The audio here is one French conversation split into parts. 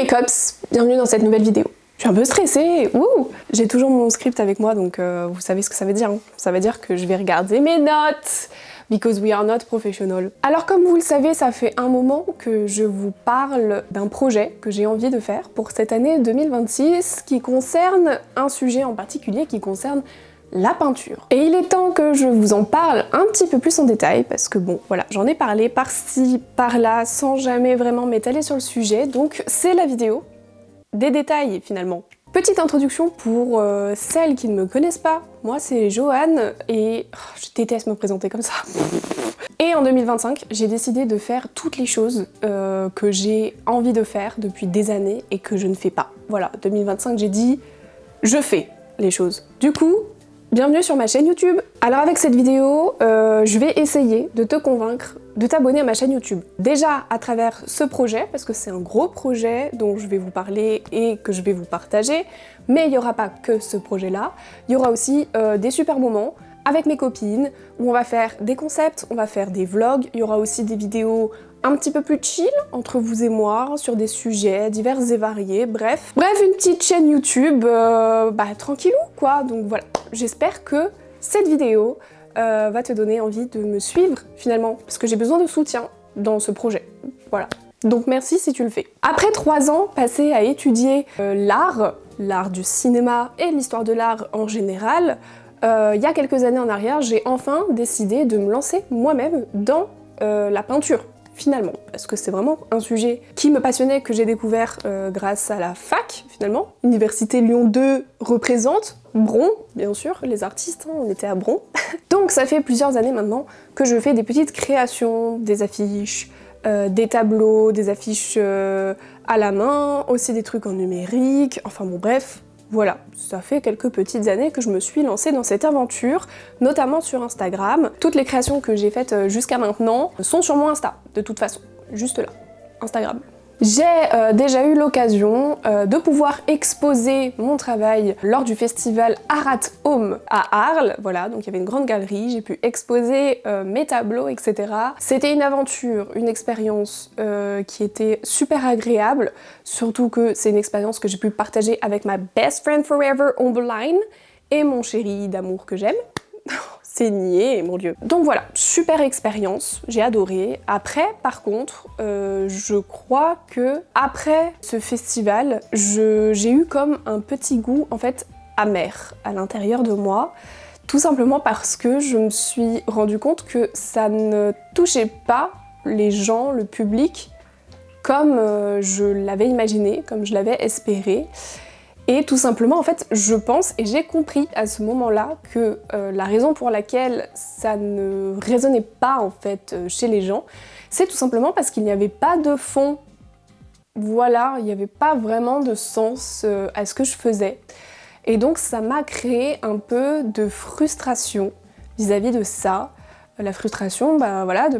les cops, bienvenue dans cette nouvelle vidéo. Je suis un peu stressée, wouh! J'ai toujours mon script avec moi, donc vous savez ce que ça veut dire. Hein. Ça veut dire que je vais regarder mes notes, because we are not professional. Alors comme vous le savez, ça fait un moment que je vous parle d'un projet que j'ai envie de faire pour cette année 2026, qui concerne un sujet en particulier, qui concerne la peinture. Et il est temps que je vous en parle un petit peu plus en détail, parce que bon, voilà, j'en ai parlé par-ci, par-là, sans jamais vraiment m'étaler sur le sujet, donc c'est la vidéo des détails finalement. Petite introduction pour celles qui ne me connaissent pas. Moi c'est Joanne et je déteste me présenter comme ça. Et en 2025, j'ai décidé de faire toutes les choses que j'ai envie de faire depuis des années et que je ne fais pas. Voilà, 2025 j'ai dit, je fais les choses. Du coup, bienvenue sur ma chaîne YouTube. Alors avec cette vidéo, je vais essayer de te convaincre de t'abonner à ma chaîne YouTube. Déjà à travers ce projet, parce que c'est un gros projet dont je vais vous parler et que je vais vous partager, mais il n'y aura pas que ce projet-là, il y aura aussi des super moments avec mes copines, où on va faire des concepts, on va faire des vlogs, il y aura aussi des vidéos un petit peu plus chill entre vous et moi, sur des sujets divers et variés, bref. Bref, une petite chaîne YouTube, tranquillou quoi, donc voilà. J'espère que cette vidéo va te donner envie de me suivre finalement, parce que j'ai besoin de soutien dans ce projet, voilà. Donc merci si tu le fais. Après 3 ans passés à étudier l'art du cinéma et l'histoire de l'art en général, il y a quelques années en arrière, j'ai enfin décidé de me lancer moi-même dans la peinture. Finalement, parce que c'est vraiment un sujet qui me passionnait, que j'ai découvert grâce à la fac, finalement. Université Lyon 2 représente, Bron, bien sûr, les artistes, hein, on était à Bron. Donc ça fait plusieurs années maintenant que je fais des petites créations, des affiches, des tableaux, des affiches à la main, aussi des trucs en numérique, enfin bon bref. Voilà, ça fait quelques petites années que je me suis lancée dans cette aventure, notamment sur Instagram. Toutes les créations que j'ai faites jusqu'à maintenant sont sur mon Insta, de toute façon, juste là, Instagram. J'ai déjà eu l'occasion de pouvoir exposer mon travail lors du festival Art at Home à Arles, voilà, donc il y avait une grande galerie, j'ai pu exposer mes tableaux, etc. C'était une aventure, une expérience qui était super agréable, surtout que c'est une expérience que j'ai pu partager avec ma best friend forever on the line et mon chéri d'amour que j'aime. C'est niais, mon dieu. Donc voilà, super expérience, j'ai adoré. Après, par contre, je crois que après ce festival, j'ai eu comme un petit goût, en fait, amer à l'intérieur de moi. Tout simplement parce que je me suis rendu compte que ça ne touchait pas les gens, le public, comme je l'avais imaginé, comme je l'avais espéré. Et tout simplement, en fait, je pense, et j'ai compris à ce moment-là que la raison pour laquelle ça ne résonnait pas, en fait, chez les gens, c'est tout simplement parce qu'il n'y avait pas de fond. Voilà, il n'y avait pas vraiment de sens à ce que je faisais. Et donc, ça m'a créé un peu de frustration vis-à-vis de ça. La frustration, voilà, de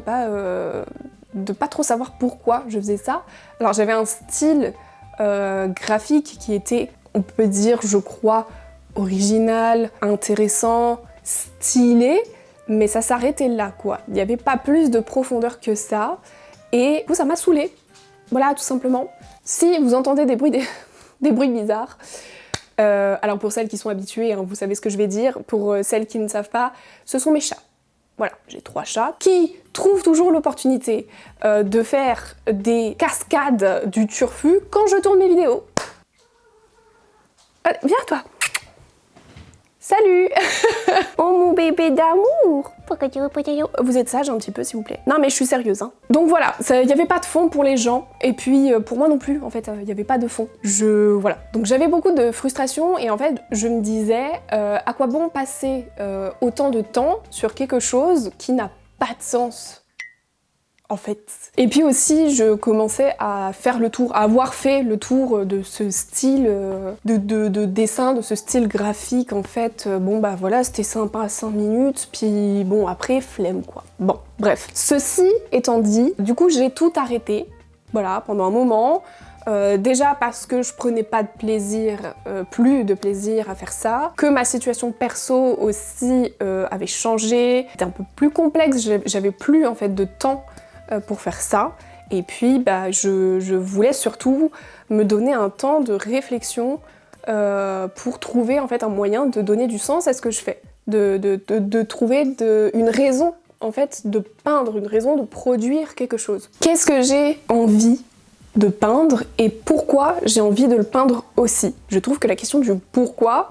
pas trop savoir pourquoi je faisais ça. Alors, j'avais un style graphique qui était, on peut dire, je crois, original, intéressant, stylé, mais ça s'arrêtait là, quoi. Il n'y avait pas plus de profondeur que ça, et du coup, ça m'a saoulée. Voilà, tout simplement. Si vous entendez des bruits, des bruits bizarres, alors pour celles qui sont habituées, hein, vous savez ce que je vais dire, pour celles qui ne savent pas, ce sont mes chats. Voilà, j'ai 3 chats qui trouvent toujours l'opportunité de faire des cascades du turfu quand je tourne mes vidéos. Viens toi. Salut. Oh mon bébé d'amour. Vous êtes sage un petit peu s'il vous plaît. Non mais je suis sérieuse hein. Donc voilà, il n'y avait pas de fond pour les gens et puis pour moi non plus en fait, il n'y avait pas de fond. Voilà. Donc j'avais beaucoup de frustration et en fait je me disais à quoi bon passer autant de temps sur quelque chose qui n'a pas de sens. En fait. Et puis aussi, je commençais à faire le tour, à avoir fait le tour de ce style de dessin, de ce style graphique, en fait. Voilà, c'était sympa à 5 minutes, puis bon, après, flemme, quoi. Bon, bref. Ceci étant dit, du coup, j'ai tout arrêté, voilà, pendant un moment. Déjà parce que je prenais pas de plaisir, plus de plaisir à faire ça, que ma situation perso aussi avait changé, c'était un peu plus complexe, j'avais plus en fait de temps pour faire ça, Et puis je voulais surtout me donner un temps de réflexion pour trouver en fait un moyen de donner du sens à ce que je fais, de trouver une raison en fait de peindre, une raison de produire quelque chose. Qu'est-ce que j'ai envie de peindre et pourquoi j'ai envie de le peindre aussi? Je trouve que la question du pourquoi,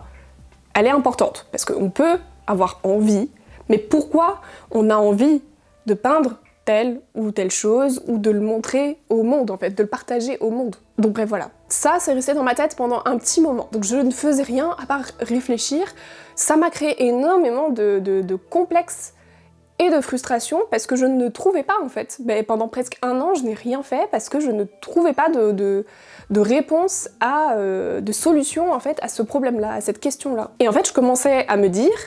elle est importante, parce qu'on peut avoir envie, mais pourquoi on a envie de peindre telle ou telle chose, ou de le montrer au monde en fait, de le partager au monde. Donc bref voilà, ça c'est resté dans ma tête pendant un petit moment, donc je ne faisais rien à part réfléchir. Ça m'a créé énormément de complexes et de frustration parce que je ne trouvais pas en fait. Pendant presque un an je n'ai rien fait parce que je ne trouvais pas de réponse de solution en fait à ce problème-là, à cette question-là. Et en fait je commençais à me dire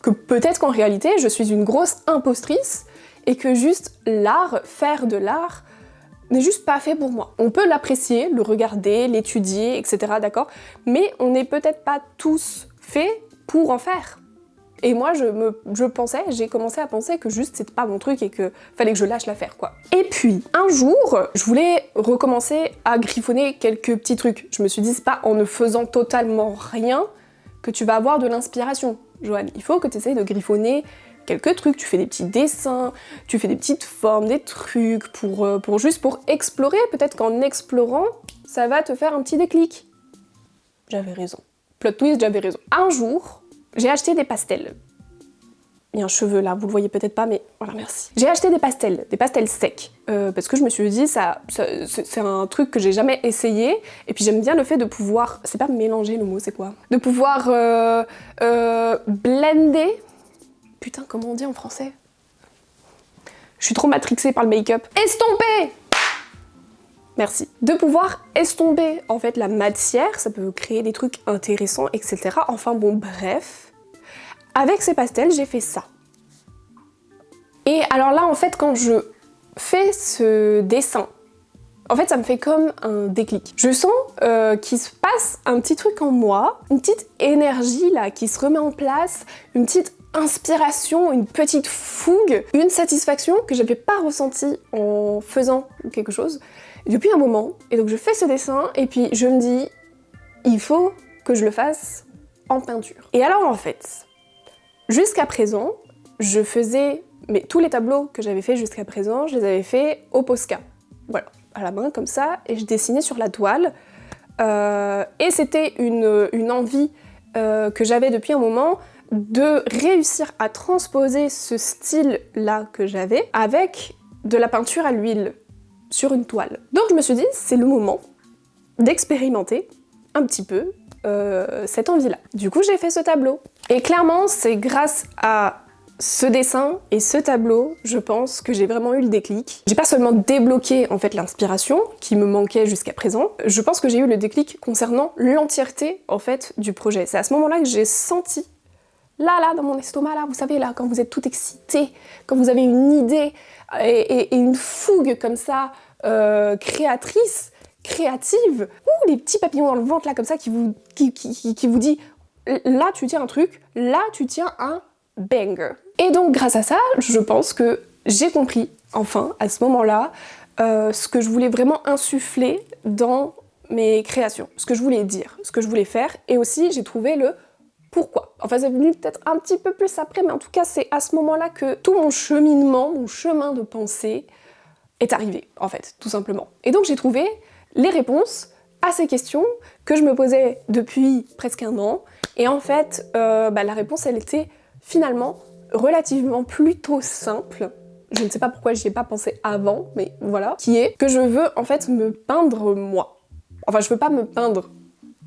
que peut-être qu'en réalité je suis une grosse impostrice et que juste l'art, faire de l'art, n'est juste pas fait pour moi. On peut l'apprécier, le regarder, l'étudier, etc. d'accord, mais on n'est peut-être pas tous faits pour en faire. Et moi, j'ai commencé à penser que juste c'était pas mon truc et que fallait que je lâche l'affaire, quoi. Et puis, un jour, je voulais recommencer à griffonner quelques petits trucs. Je me suis dit, c'est pas en ne faisant totalement rien que tu vas avoir de l'inspiration, Joanne. Il faut que tu essayes de griffonner quelques trucs, tu fais des petits dessins, tu fais des petites formes, des trucs pour explorer. Peut-être qu'en explorant, ça va te faire un petit déclic. J'avais raison. Plot twist, j'avais raison. Un jour, j'ai acheté des pastels. Il y a un cheveu là, vous le voyez peut-être pas, mais voilà, merci. J'ai acheté des pastels secs, parce que je me suis dit, c'est un truc que j'ai jamais essayé, et puis j'aime bien le fait de pouvoir, c'est pas mélanger le mot, c'est quoi? De pouvoir blender. Putain, comment on dit en français? Je suis trop matrixée par le make-up. Estomper! Merci. De pouvoir estomper en fait la matière, ça peut créer des trucs intéressants, etc. Enfin bon, bref. Avec ces pastels, j'ai fait ça. Et alors là, en fait, quand je fais ce dessin, en fait, ça me fait comme un déclic. Je sens qu'il se passe un petit truc en moi, une petite énergie là qui se remet en place, une petite inspiration, une petite fougue, une satisfaction que j'avais pas ressentie en faisant quelque chose depuis un moment. Et donc je fais ce dessin et puis je me dis, il faut que je le fasse en peinture. Et alors en fait, jusqu'à présent, je faisais, mais tous les tableaux que j'avais fait jusqu'à présent, je les avais fait au Posca. Voilà, à la main comme ça, et je dessinais sur la toile. Et c'était une envie que j'avais depuis un moment de réussir à transposer ce style-là que j'avais avec de la peinture à l'huile sur une toile. Donc je me suis dit, c'est le moment d'expérimenter un petit peu cette envie-là. Du coup, j'ai fait ce tableau. Et clairement, c'est grâce à ce dessin et ce tableau, je pense que j'ai vraiment eu le déclic. J'ai pas seulement débloqué en fait l'inspiration qui me manquait jusqu'à présent, je pense que j'ai eu le déclic concernant l'entièreté en fait du projet. C'est à ce moment-là que j'ai senti là, dans mon estomac, là, vous savez, là, quand vous êtes tout excité, quand vous avez une idée et une fougue comme ça, créatrice, créative, ou les petits papillons dans le ventre, là, comme ça, qui vous dit, là, tu tiens un truc, là, tu tiens un banger. Et donc, grâce à ça, je pense que j'ai compris, enfin, à ce moment-là, ce que je voulais vraiment insuffler dans mes créations, ce que je voulais dire, ce que je voulais faire, et aussi, j'ai trouvé le pourquoi. Enfin, c'est venu peut-être un petit peu plus après, mais en tout cas, c'est à ce moment-là que tout mon cheminement, mon chemin de pensée est arrivé, en fait, tout simplement. Et donc, j'ai trouvé les réponses à ces questions que je me posais depuis presque un an. Et en fait, la réponse, elle était finalement relativement plutôt simple. Je ne sais pas pourquoi j'y ai pas pensé avant, mais voilà. Qui est que je veux, en fait, me peindre moi. Enfin, je veux pas me peindre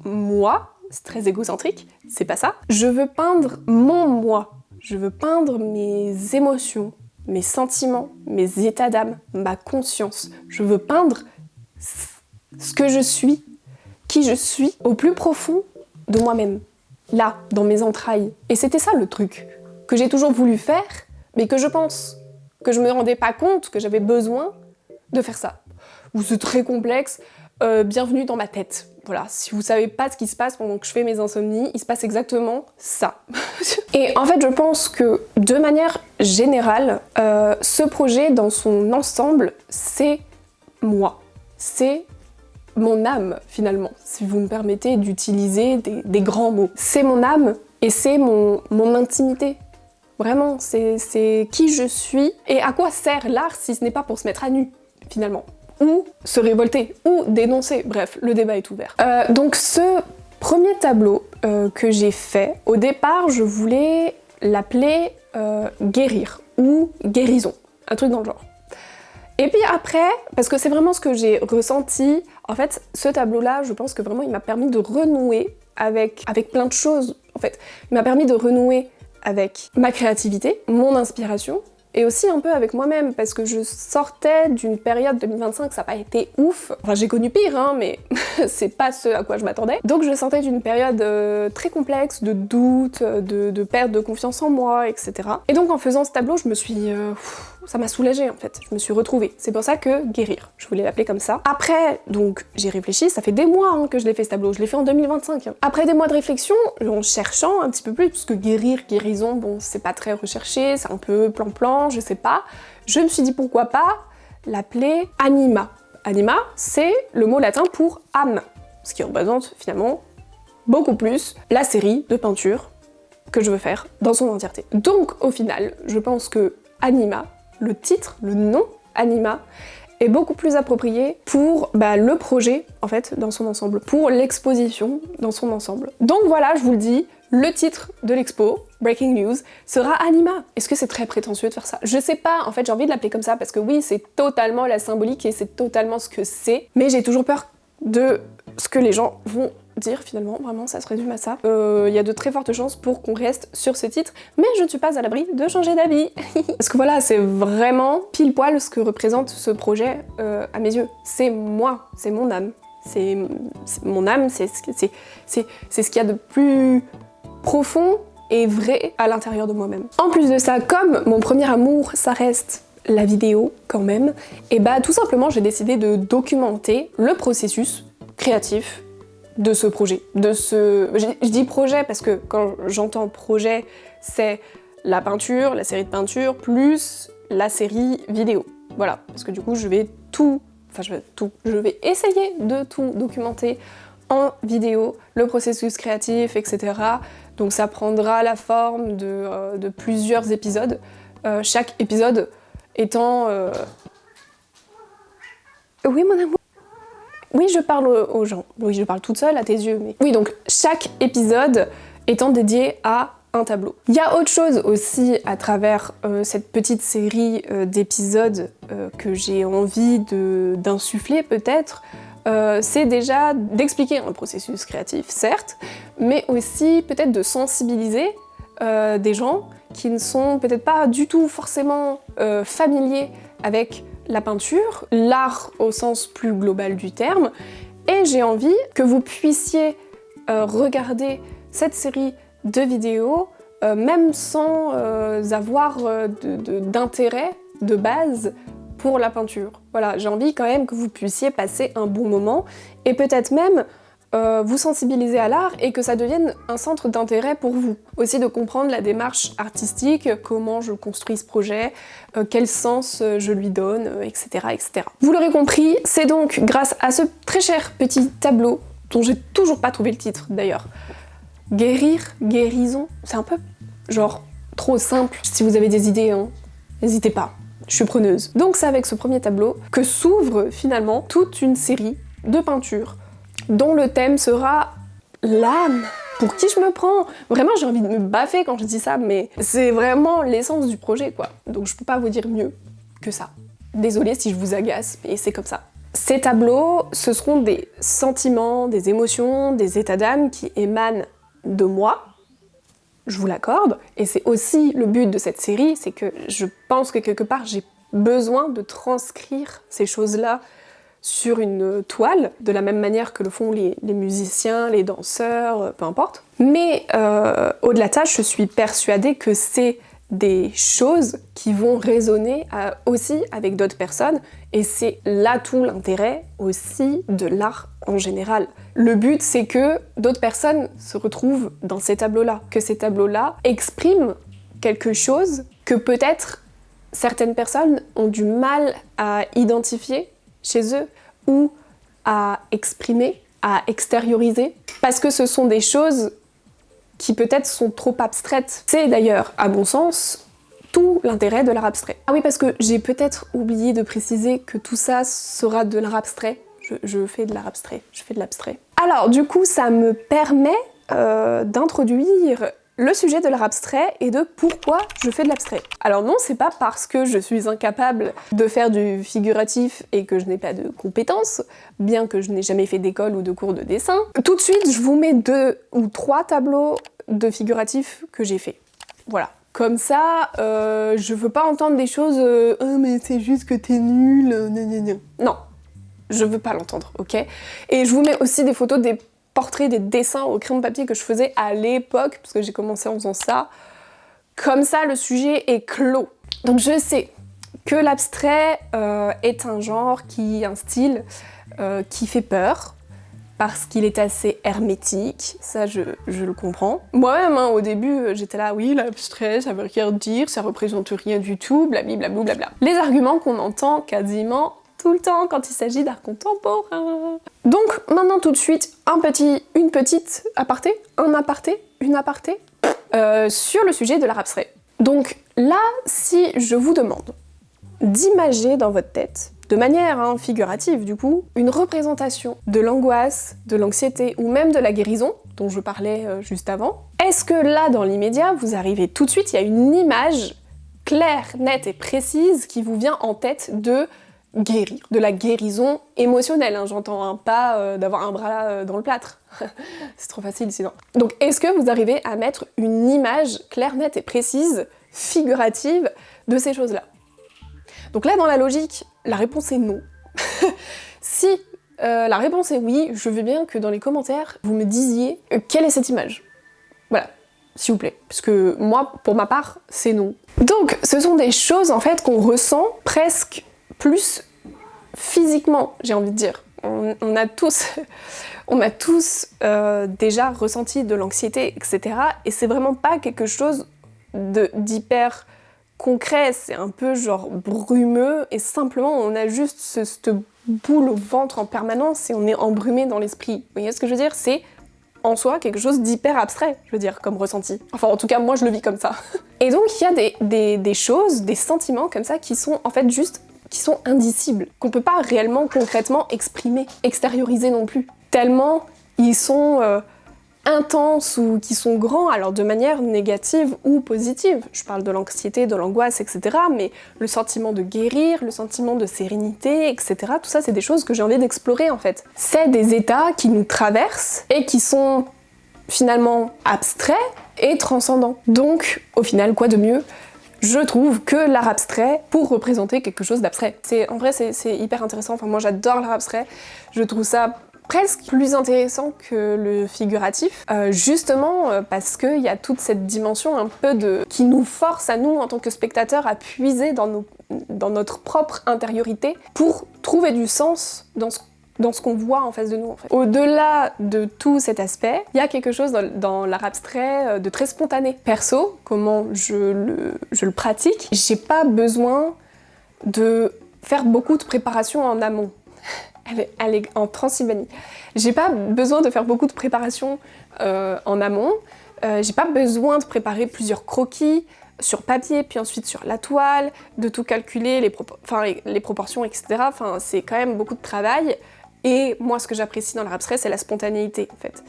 moi, c'est très égocentrique, c'est pas ça. Je veux peindre mon moi. Je veux peindre mes émotions, mes sentiments, mes états d'âme, ma conscience. Je veux peindre ce que je suis, qui je suis, au plus profond de moi-même. Là, dans mes entrailles. Et c'était ça le truc que j'ai toujours voulu faire, mais que je pense que je me rendais pas compte que j'avais besoin de faire ça. Ou c'est très complexe, bienvenue dans ma tête. Voilà, si vous savez pas ce qui se passe pendant que je fais mes insomnies, il se passe exactement ça. Et en fait, je pense que de manière générale, ce projet dans son ensemble, c'est moi, c'est mon âme finalement, si vous me permettez d'utiliser des grands mots. C'est mon âme et c'est mon intimité. Vraiment, c'est qui je suis et à quoi sert l'art si ce n'est pas pour se mettre à nu, finalement. Ou se révolter, ou dénoncer, bref, le débat est ouvert. Donc ce premier tableau que j'ai fait, au départ, je voulais l'appeler Guérir, ou Guérison, un truc dans le genre. Et puis après, parce que c'est vraiment ce que j'ai ressenti, en fait, ce tableau-là, je pense que vraiment il m'a permis de renouer avec plein de choses, en fait. Il m'a permis de renouer avec ma créativité, mon inspiration, et aussi un peu avec moi-même, parce que je sortais d'une période 2025, ça n'a pas été ouf. Enfin, j'ai connu pire, hein, mais c'est pas ce à quoi je m'attendais. Donc je sortais d'une période très complexe, de doute, de perte de confiance en moi, etc. Et donc en faisant ce tableau, je me suis... ça m'a soulagée en fait, je me suis retrouvée. C'est pour ça que Guérir, je voulais l'appeler comme ça. Après, donc j'ai réfléchi, ça fait des mois hein, que je l'ai fait ce tableau, je l'ai fait en 2025. Hein. Après des mois de réflexion, en cherchant un petit peu plus, parce que guérir, guérison, bon c'est pas très recherché, c'est un peu plan-plan, je sais pas. Je me suis dit pourquoi pas l'appeler Anima. Anima, c'est le mot latin pour âme, ce qui représente finalement beaucoup plus la série de peintures que je veux faire dans son entièreté. Donc au final, je pense que Anima, le titre, le nom Anima, est beaucoup plus approprié pour le projet, en fait, dans son ensemble, pour l'exposition dans son ensemble. Donc voilà, je vous le dis, le titre de l'expo, Breaking News, sera Anima. Est-ce que c'est très prétentieux de faire ça? Je sais pas, en fait, j'ai envie de l'appeler comme ça, parce que oui, c'est totalement la symbolique et c'est totalement ce que c'est, mais j'ai toujours peur de ce que les gens vont dire finalement, vraiment ça se résume à ça. Il y a de très fortes chances pour qu'on reste sur ce titre, mais je ne suis pas à l'abri de changer d'avis. Parce que voilà, c'est vraiment pile poil ce que représente ce projet à mes yeux. C'est moi, c'est mon âme. C'est mon âme, c'est ce qu'il y a de plus profond et vrai à l'intérieur de moi-même. En plus de ça, comme mon premier amour, ça reste la vidéo quand même, et tout simplement j'ai décidé de documenter le processus créatif de ce projet. Je dis projet parce que quand j'entends projet, c'est la peinture, la série de peinture, plus la série vidéo. Voilà, parce que du coup je vais essayer de tout documenter en vidéo, le processus créatif, etc. Donc ça prendra la forme de plusieurs épisodes, chaque épisode étant... Oui mon amour. Oui, je parle aux gens. Oui, je parle toute seule à tes yeux, mais... Oui, donc chaque épisode étant dédié à un tableau. Il y a autre chose aussi à travers cette petite série d'épisodes que j'ai envie d'insuffler peut-être, c'est déjà d'expliquer un processus créatif, certes, mais aussi peut-être de sensibiliser des gens qui ne sont peut-être pas du tout forcément familiers avec la peinture, l'art au sens plus global du terme, et j'ai envie que vous puissiez regarder cette série de vidéos même sans avoir d'intérêt de base pour la peinture. Voilà, j'ai envie quand même que vous puissiez passer un bon moment et peut-être même vous sensibiliser à l'art et que ça devienne un centre d'intérêt pour vous. Aussi de comprendre la démarche artistique, comment je construis ce projet, quel sens je lui donne, etc., etc. Vous l'aurez compris, c'est donc grâce à ce très cher petit tableau, dont j'ai toujours pas trouvé le titre d'ailleurs, Guérir, guérison, c'est un peu genre trop simple. Si vous avez des idées, hein, n'hésitez pas, je suis preneuse. Donc c'est avec ce premier tableau que s'ouvre finalement toute une série de peintures dont le thème sera l'âme. Pour qui je me prends? Vraiment, j'ai envie de me baffer quand je dis ça, mais c'est vraiment l'essence du projet, quoi. Donc je peux pas vous dire mieux que ça. Désolée si je vous agace, mais c'est comme ça. Ces tableaux, ce seront des sentiments, des émotions, des états d'âme qui émanent de moi, je vous l'accorde, et c'est aussi le but de cette série, c'est que je pense que quelque part j'ai besoin de transcrire ces choses-là sur une toile, de la même manière que le font les musiciens, les danseurs, peu importe. Mais au-delà de ça, je suis persuadée que c'est des choses qui vont résonner aussi avec d'autres personnes, et c'est là tout l'intérêt aussi de l'art en général. Le but, c'est que d'autres personnes se retrouvent dans ces tableaux-là, que ces tableaux-là expriment quelque chose que peut-être certaines personnes ont du mal à identifier chez eux ou à exprimer, à extérioriser, parce que ce sont des choses qui peut-être sont trop abstraites. C'est d'ailleurs, à mon sens, tout l'intérêt de l'art abstrait. Ah oui, parce que j'ai peut-être oublié de préciser que tout ça sera de l'art abstrait. Je fais de l'art abstrait, je fais de l'abstrait. Alors du coup, ça me permet d'introduire le sujet de l'art abstrait et de pourquoi je fais de l'abstrait. Alors non, c'est pas parce que je suis incapable de faire du figuratif et que je n'ai pas de compétences, bien que je n'ai jamais fait d'école ou de cours de dessin. Tout de suite, je vous mets 2 ou 3 tableaux de figuratif que j'ai fait. Voilà. Comme ça, je veux pas entendre des choses « Oh mais c'est juste que t'es nul, gna gna gna ». Non, je veux pas l'entendre, ok? Et je vous mets aussi des photos des portraits, des dessins au crayon de papier que je faisais à l'époque, parce que j'ai commencé en faisant ça. Comme ça, le sujet est clos. Donc je sais que l'abstrait est un genre, un style qui fait peur, parce qu'il est assez hermétique, ça je le comprends. Moi-même, hein, au début, j'étais là, oui, l'abstrait, ça veut rien dire, ça représente rien du tout, blablabla, blabla. Les arguments qu'on entend quasiment tout le temps quand il s'agit d'art contemporain. Donc maintenant tout de suite, une petite aparté, une aparté, sur le sujet de l'art abstrait. Donc là, si je vous demande d'imager dans votre tête, de manière figurative du coup, une représentation de l'angoisse, de l'anxiété ou même de la guérison, dont je parlais juste avant, est-ce que là, dans l'immédiat, vous arrivez tout de suite, il y a une image claire, nette et précise qui vous vient en tête de guérir, de la guérison émotionnelle, j'entends pas d'avoir un bras dans le plâtre, c'est trop facile sinon. Donc est-ce que vous arrivez à mettre une image claire, nette et précise, figurative, de ces choses-là? Donc là, dans la logique, la réponse est non. Si la réponse est oui, je veux bien que dans les commentaires, vous me disiez quelle est cette image. Voilà, s'il vous plaît, parce que moi, pour ma part, c'est non. Donc, ce sont des choses, en fait, qu'on ressent presque plus physiquement, j'ai envie de dire. On a tous déjà ressenti de l'anxiété, etc. Et c'est vraiment pas quelque chose d'hyper concret, c'est un peu genre brumeux, et simplement on a juste cette boule au ventre en permanence et on est embrumé dans l'esprit. Vous voyez ce que je veux dire? C'est en soi quelque chose d'hyper abstrait, je veux dire, comme ressenti. Enfin, en tout cas, moi je le vis comme ça. Et donc il y a des choses, des sentiments comme ça qui sont en fait juste qui sont indicibles, qu'on peut pas réellement, concrètement exprimer, extérioriser non plus. Tellement ils sont intenses ou qui sont grands, alors de manière négative ou positive. Je parle de l'anxiété, de l'angoisse, etc. Mais le sentiment de guérir, le sentiment de sérénité, etc. Tout ça, c'est des choses que j'ai envie d'explorer en fait. C'est des états qui nous traversent et qui sont finalement abstraits et transcendants. Donc, au final, quoi de mieux? Je trouve que l'art abstrait pour représenter quelque chose d'abstrait. En vrai, c'est hyper intéressant. Enfin, moi, j'adore l'art abstrait. Je trouve ça presque plus intéressant que le figuratif, justement parce qu'il y a toute cette dimension un peu qui nous force à nous, en tant que spectateurs, à puiser dans notre propre intériorité pour trouver du sens dans ce qu'on voit en face de nous. En fait. Au-delà de tout cet aspect, il y a quelque chose dans l'art abstrait de très spontané. Perso, comment je le pratique, j'ai pas besoin de faire beaucoup de préparation en amont. Elle est en Transylvanie. J'ai pas besoin de faire beaucoup de préparation en amont. J'ai pas besoin de préparer plusieurs croquis sur papier, puis ensuite sur la toile, de tout calculer, les proportions, etc. Enfin, c'est quand même beaucoup de travail. Et moi, ce que j'apprécie dans l'art abstrait, c'est la spontanéité, en fait.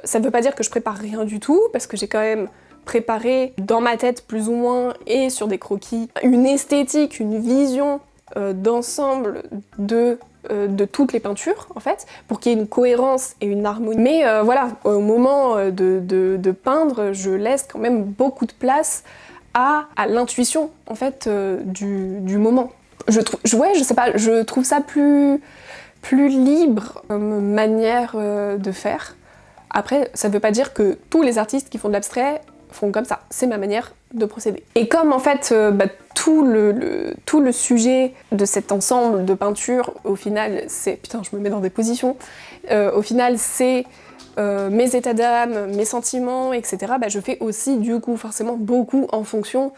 Ça ne veut pas dire que je prépare rien du tout, parce que j'ai quand même préparé dans ma tête, plus ou moins, et sur des croquis, une esthétique, une vision d'ensemble de toutes les peintures, en fait, pour qu'il y ait une cohérence et une harmonie. Mais voilà, au moment de peindre, je laisse quand même beaucoup de place à l'intuition, en fait, du moment. Je sais pas, je trouve ça plus libre comme manière de faire. Après, ça veut pas dire que tous les artistes qui font de l'abstrait font comme ça. C'est ma manière de procéder. Et comme en fait tout le sujet de cet ensemble de peintures, au final, c'est... Putain, je me mets dans des positions. Au final, c'est mes états d'âme, mes sentiments, etc. Je fais aussi, du coup, forcément beaucoup en fonction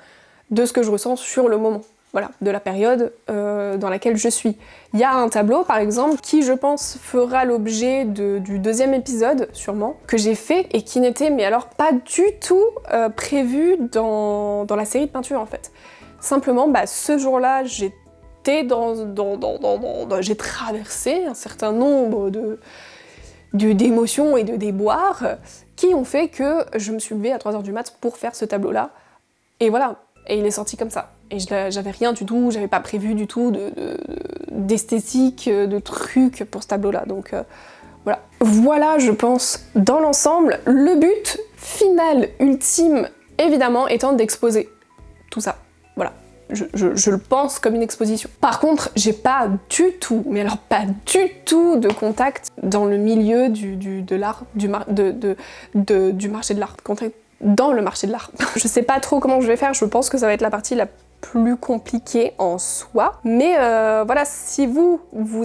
de ce que je ressens sur le moment. voilà, de la période dans laquelle je suis. Il y a un tableau par exemple qui je pense fera l'objet du deuxième épisode sûrement, que j'ai fait et qui n'était mais alors pas du tout prévu dans la série de peinture en fait. Simplement ce jour-là j'ai traversé un certain nombre d'émotions et de déboires qui ont fait que je me suis levée à 3h du mat pour faire ce tableau-là. Et voilà, et il est sorti comme ça. Et j'avais rien du tout, j'avais pas prévu du tout d'esthétique, de trucs pour ce tableau-là. Donc voilà. Voilà, je pense, dans l'ensemble, le but final, ultime, évidemment, étant d'exposer tout ça. Voilà. Je le pense comme une exposition. Par contre, j'ai pas du tout, mais alors pas du tout de contact dans le milieu de l'art, du marché de l'art. Dans le marché de l'art. Je sais pas trop comment je vais faire, je pense que ça va être la partie la plus compliquée en soi. Mais voilà, si vous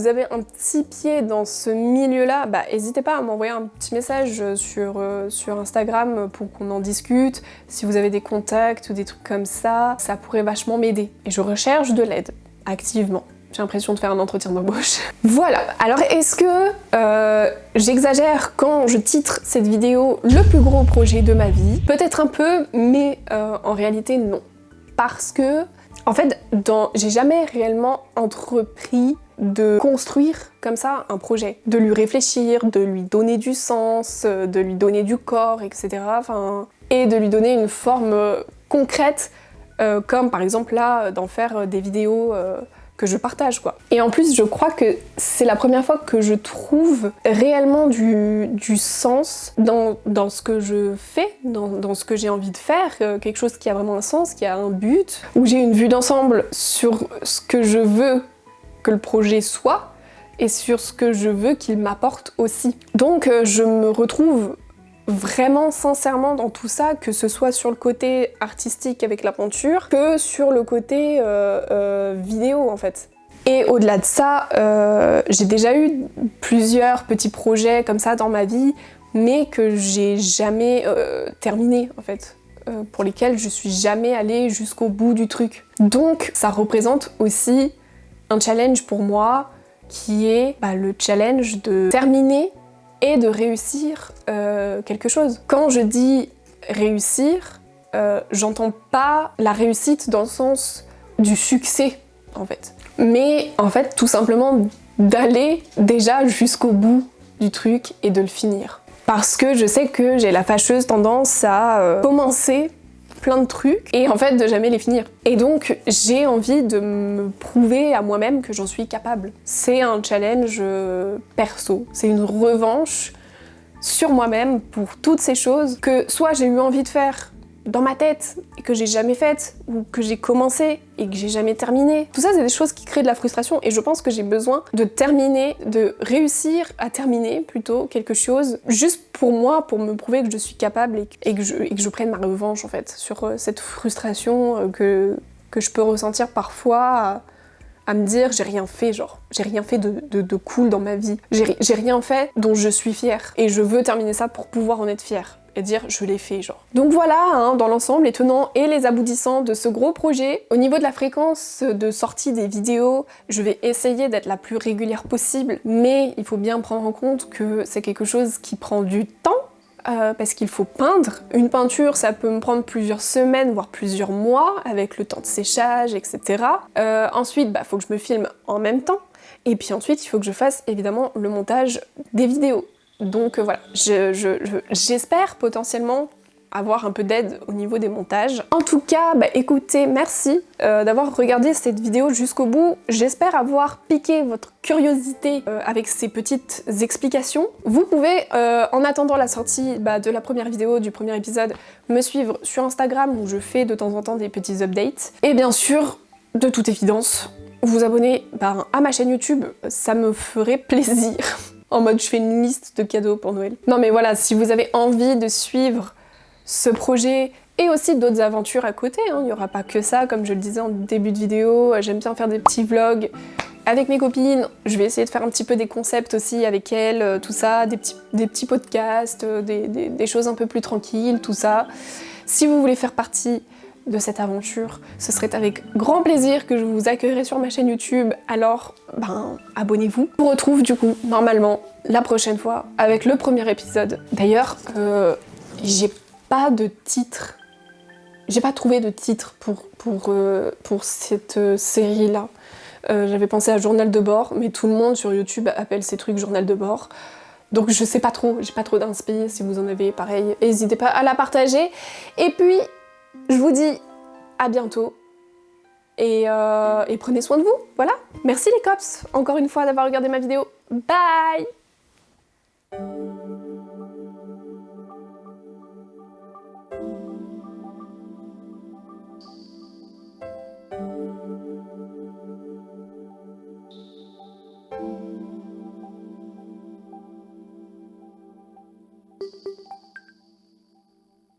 avez un petit pied dans ce milieu-là, n'hésitez pas à m'envoyer un petit message sur Instagram pour qu'on en discute. Si vous avez des contacts ou des trucs comme ça pourrait vachement m'aider. Et je recherche de l'aide, activement. J'ai l'impression de faire un entretien d'embauche. Voilà, alors est-ce que j'exagère quand je titre cette vidéo « Le plus gros projet de ma vie » ? Peut-être un peu, mais en réalité non. Parce que, en fait, j'ai jamais réellement entrepris de construire comme ça un projet, de lui réfléchir, de lui donner du sens, de lui donner du corps, etc. Et de lui donner une forme concrète, comme par exemple là, d'en faire des vidéos que je partage quoi. Et en plus je crois que c'est la première fois que je trouve réellement du sens dans ce que je fais, dans ce que j'ai envie de faire, quelque chose qui a vraiment un sens, qui a un but, où j'ai une vue d'ensemble sur ce que je veux que le projet soit et sur ce que je veux qu'il m'apporte aussi. Donc je me retrouve vraiment sincèrement dans tout ça, que ce soit sur le côté artistique avec la peinture, que sur le côté vidéo en fait. Et au-delà de ça, j'ai déjà eu plusieurs petits projets comme ça dans ma vie, mais que j'ai jamais terminé en fait, pour lesquels je suis jamais allée jusqu'au bout du truc. Donc ça représente aussi un challenge pour moi, qui est le challenge de terminer et de réussir quelque chose. Quand je dis réussir, j'entends pas la réussite dans le sens du succès en fait, mais en fait tout simplement d'aller déjà jusqu'au bout du truc et de le finir. Parce que je sais que j'ai la fâcheuse tendance à commencer plein de trucs et en fait de jamais les finir. Et donc j'ai envie de me prouver à moi-même que j'en suis capable. C'est un challenge perso, c'est une revanche sur moi-même pour toutes ces choses que soit j'ai eu envie de faire dans ma tête et que j'ai jamais faites, ou que j'ai commencé et que j'ai jamais terminé. Tout ça c'est des choses qui créent de la frustration et je pense que j'ai besoin de terminer, de réussir à terminer plutôt quelque chose juste pour moi, pour me prouver que je suis capable et que je prenne ma revanche en fait sur cette frustration que je peux ressentir parfois à me dire j'ai rien fait, genre j'ai rien fait de cool dans ma vie, j'ai rien fait dont je suis fière et je veux terminer ça pour pouvoir en être fière et dire je l'ai fait genre. Donc voilà dans l'ensemble les tenants et les aboutissants de ce gros projet. Au niveau de la fréquence de sortie des vidéos, je vais essayer d'être la plus régulière possible, mais il faut bien prendre en compte que c'est quelque chose qui prend du temps. Parce qu'il faut peindre. Une peinture, ça peut me prendre plusieurs semaines, voire plusieurs mois, avec le temps de séchage, etc. Ensuite, faut que je me filme en même temps. Et puis ensuite, il faut que je fasse évidemment le montage des vidéos. Donc voilà, j'espère potentiellement avoir un peu d'aide au niveau des montages. En tout cas, écoutez, merci d'avoir regardé cette vidéo jusqu'au bout. J'espère avoir piqué votre curiosité avec ces petites explications. Vous pouvez, en attendant la sortie de la première vidéo, du premier épisode, me suivre sur Instagram où je fais de temps en temps des petits updates. Et bien sûr, de toute évidence, vous abonner à ma chaîne YouTube, ça me ferait plaisir. En mode, je fais une liste de cadeaux pour Noël. Non mais voilà, si vous avez envie de suivre ce projet et aussi d'autres aventures à côté, il n'y aura pas que ça, comme je le disais en début de vidéo, j'aime bien faire des petits vlogs avec mes copines, je vais essayer de faire un petit peu des concepts aussi avec elles, tout ça, des petits podcasts, des choses un peu plus tranquilles, tout ça. Si vous voulez faire partie de cette aventure, ce serait avec grand plaisir que je vous accueillerai sur ma chaîne YouTube. Alors, abonnez-vous. Je vous retrouve du coup, normalement, la prochaine fois avec le premier épisode. D'ailleurs, j'ai pas de titre. J'ai pas trouvé de titre pour cette série-là. J'avais pensé à journal de bord, mais tout le monde sur YouTube appelle ces trucs journal de bord. Donc je sais pas trop, j'ai pas trop d'inspi. Si vous en avez, pareil, n'hésitez pas à la partager. Et puis, je vous dis à bientôt. Et prenez soin de vous, voilà. Merci les cops, encore une fois, d'avoir regardé ma vidéo. Bye!